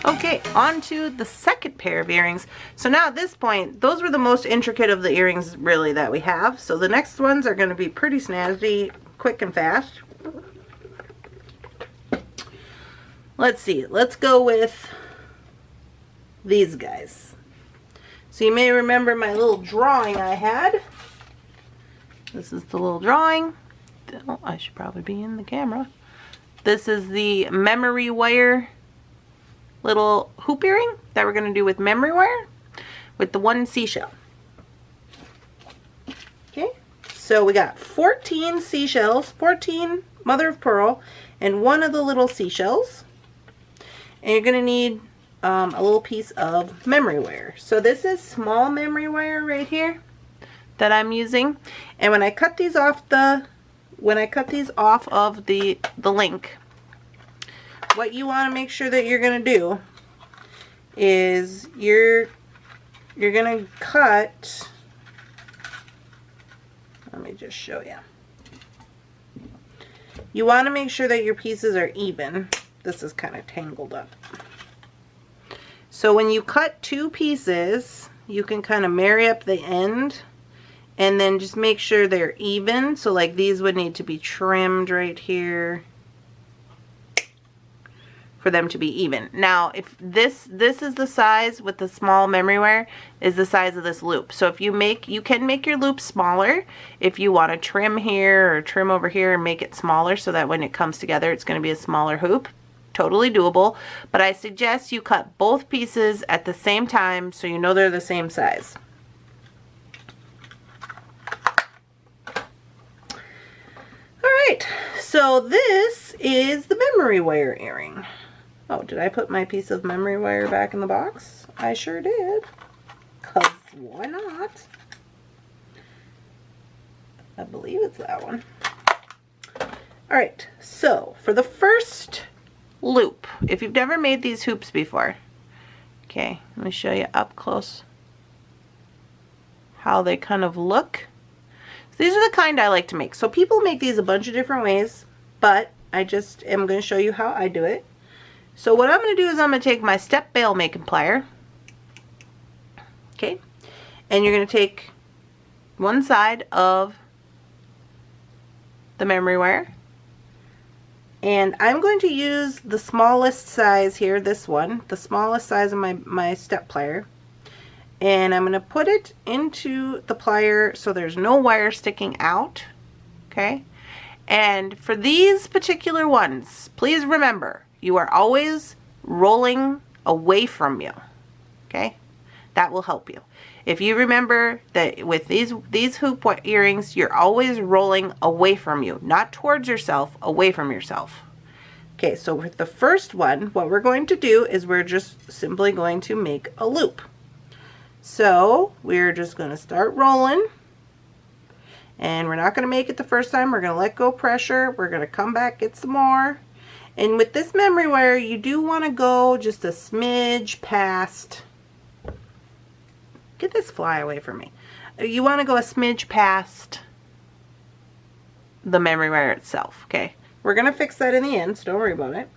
Okay, on to the second pair of earrings. So now at this point, those were the most intricate of the earrings really that we have. So the next ones are going to be pretty snazzy, quick and fast. Let's see, let's go with these guys. So you may remember my little drawing I had. This is the little drawing. Oh, I should probably be in the camera. This is the memory wire little hoop earring that we're going to do with memory wire with the one seashell. Okay, so we got 14 seashells, 14 mother of pearl, and one of the little seashells. And you're going to need a little piece of memory wire. So this is small memory wire right here that I'm using. And when I cut these off of the link, what you want to make sure that you're going to do is you're going to cut, let me just show you. You want to make sure that your pieces are even. This is kind of tangled up. So when you cut two pieces, you can kind of marry up the end and then just make sure they're even. So like these would need to be trimmed right here for them to be even. Now, if this is the size with the small memory wire, is the size of this loop. So if you can make your loop smaller if you want to trim here or trim over here and make it smaller so that when it comes together it's going to be a smaller hoop. Totally doable, but I suggest you cut both pieces at the same time so you know they're the same size. Alright, so this is the memory wire earring. Oh, did I put my piece of memory wire back in the box? I sure did. 'Cause why not? I believe it's that one. Alright, so for the first loop, if you've never made these hoops before, okay, let me show you up close how they kind of look. So these are the kind I like to make. So people make these a bunch of different ways, but I just am going to show you how I do it. So what I'm going to do is I'm going to take my step bail making plier, okay, and you're going to take one side of the memory wire, and I'm going to use the smallest size here, this one, the smallest size of my step plier, and I'm going to put it into the plier so there's no wire sticking out, okay. And for these particular ones, please remember, you are always rolling away from you, okay? That will help you. If you remember that with these hoop earrings, you're always rolling away from you, not towards yourself, away from yourself. Okay, so with the first one, what we're going to do is we're just simply going to make a loop. So we're just going to start rolling, and we're not going to make it the first time. We're going to let go pressure. We're going to come back, get some more. And with this memory wire, you do want to go just a smidge past. Get this fly away from me. You want to go a smidge past the memory wire itself, okay? We're going to fix that in the end, so don't worry about it.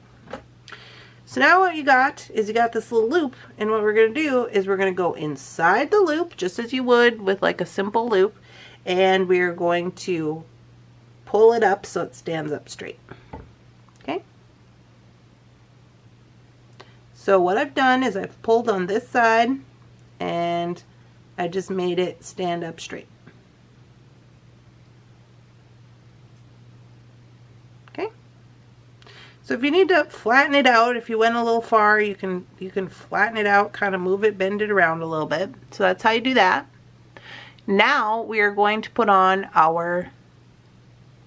So now what you got is you got this little loop, and what we're going to do is we're going to go inside the loop, just as you would with like a simple loop, and we're going to pull it up so it stands up straight, okay? So what I've done is I've pulled on this side and I just made it stand up straight. Okay? So if you need to flatten it out, if you went a little far, you can flatten it out, kind of move it, bend it around a little bit. So that's how you do that. Now we are going to put on our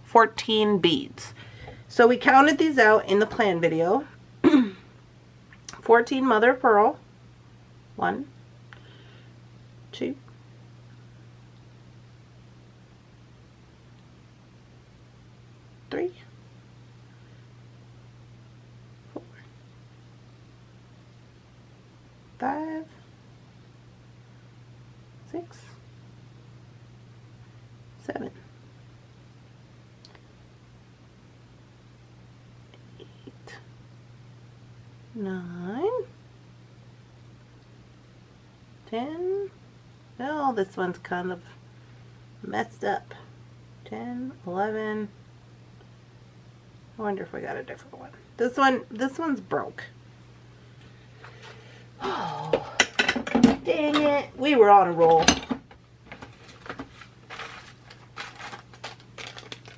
14 beads. So we counted these out in the plan video. 14 mother of pearl. 1, 2, 3, 4, 5, 6, 7, 8, 9, 10. Oh, this one's kind of messed up. 10, 11. I wonder if we got a different one. This one's broke. Oh, dang it. We were on a roll.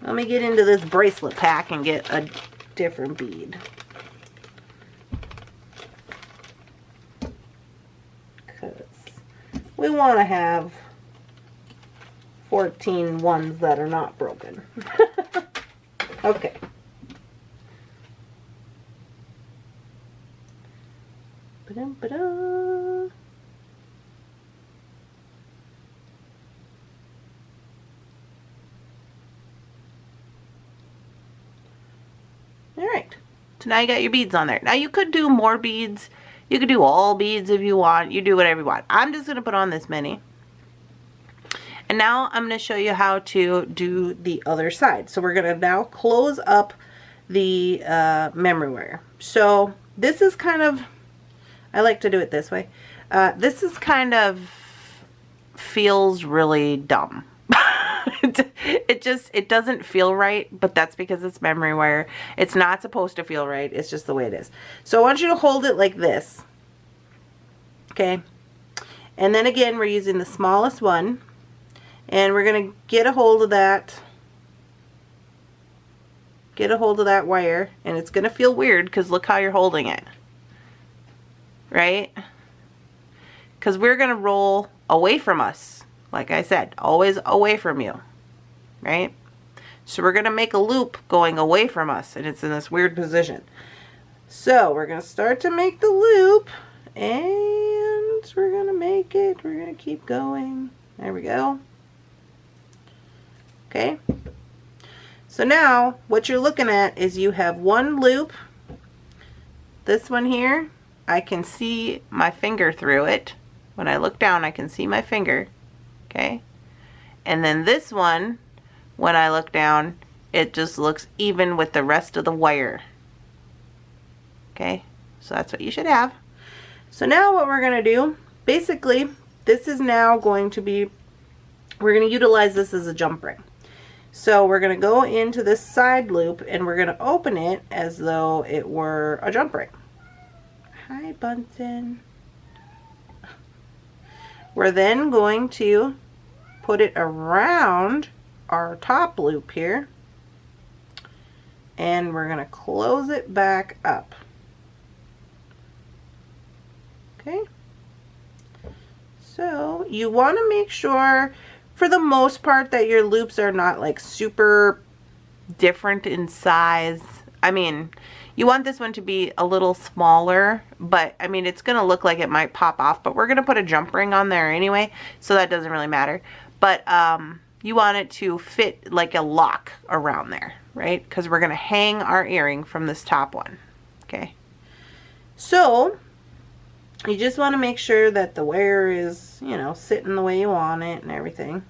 Let me get into this bracelet pack and get a different bead. Because we want to have 14 ones that are not broken. Okay. Ba-dum-ba-dum. Alright, so now you got your beads on there. Now you could do more beads. You could do all beads if you want. You do whatever you want. I'm just going to put on this many. And now I'm going to show you how to do the other side. So we're going to now close up the memory wire. So this is kind of, I like to do it this way. This is kind of feels really dumb. It doesn't feel right, but that's because it's memory wire. It's not supposed to feel right. It's just the way it is. So I want you to hold it like this. Okay. And then again, we're using the smallest one. And we're going to get a hold of that. Get a hold of that wire. And it's going to feel weird because look how you're holding it. Right? Because we're going to roll away from us. Like I said, always away from you. Right? So we're going to make a loop going away from us. And it's in this weird position. So we're going to start to make the loop. And we're going to make it. We're going to keep going. There we go. Okay. So now what you're looking at is you have one loop. This one here, I can see my finger through it. When I look down, I can see my finger. Okay. And then this one, when I look down, it just looks even with the rest of the wire. Okay. So that's what you should have. So now what we're going to do, basically, this is now going to be, we're going to utilize this as a jump ring. So we're going to go into this side loop and we're going to open it as though it were a jump ring. Hi, Bunsen. We're then going to put it around our top loop here. And we're going to close it back up. Okay. So you want to make sure, for the most part, that your loops are not like super different in size. I mean, you want this one to be a little smaller, but I mean, it's going to look like it might pop off, but we're going to put a jump ring on there anyway, so that doesn't really matter. But you want it to fit like a lock around there, right? Because we're going to hang our earring from this top one. Okay. So you just want to make sure that the wire is, you know, sitting the way you want it and everything.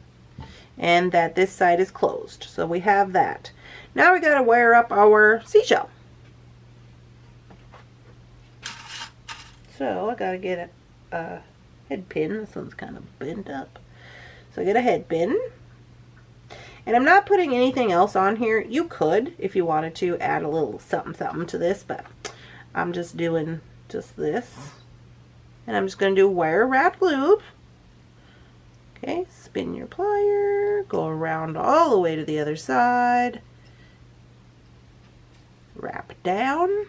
And that this side is closed. So we have that. Now we got to wire up our seashell. So I got to get a head pin. This one's kind of bent up. So I get a head pin. And I'm not putting anything else on here. You could, if you wanted to, add a little something to this. But I'm just doing just this. And I'm just going to do a wire wrap loop. Okay, spin your plier, go around all the way to the other side. Wrap down.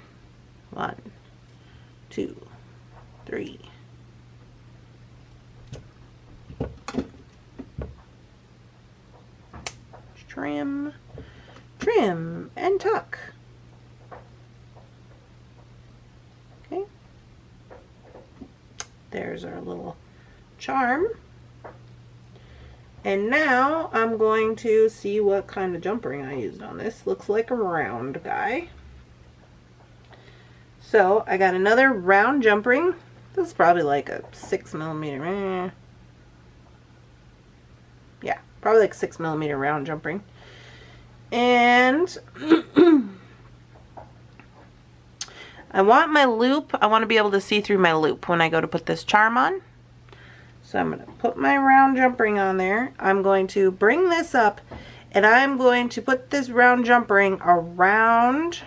1, 2, 3. Trim, trim, and tuck. Okay. There's our little charm. And now I'm going to see what kind of jump ring I used on this. Looks like a round guy. So I got another round jump ring. This is probably like a 6mm. Yeah, probably like 6mm round jump ring. And I want my loop, I want to be able to see through my loop when I go to put this charm on. So I'm going to put my round jump ring on there. I'm going to bring this up and I'm going to put this round jump ring around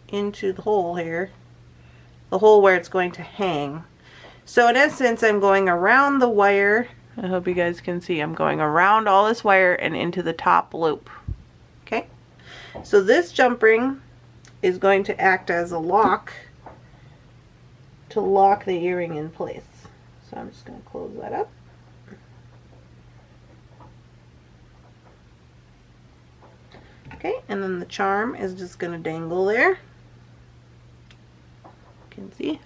into the hole here, the hole where it's going to hang. So in essence, I'm going around the wire. I hope you guys can see. I'm going around all this wire and into the top loop. Okay, so this jump ring is going to act as a lock to lock the earring in place. So I'm just going to close that up. Okay, and then the charm is just going to dangle there. You can see.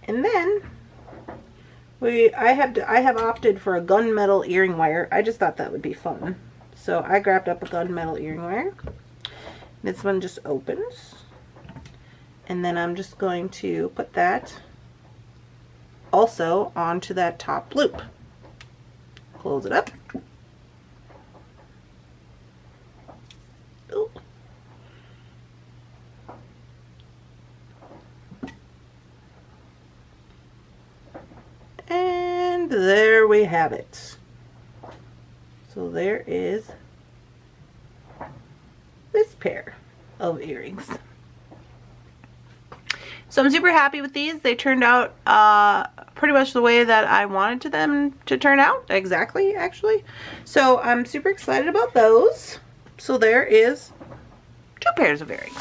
And then I have opted for a gunmetal earring wire. I just thought that would be fun. So I grabbed up a gunmetal earring wire. This one just opens. And then I'm just going to put that also onto that top loop. Close it up. Ooh. And there we have it. So there is this pair of earrings. So I'm super happy with these. They turned out pretty much the way that I wanted them to turn out. Exactly, actually. So I'm super excited about those. So there is 2 pairs of earrings.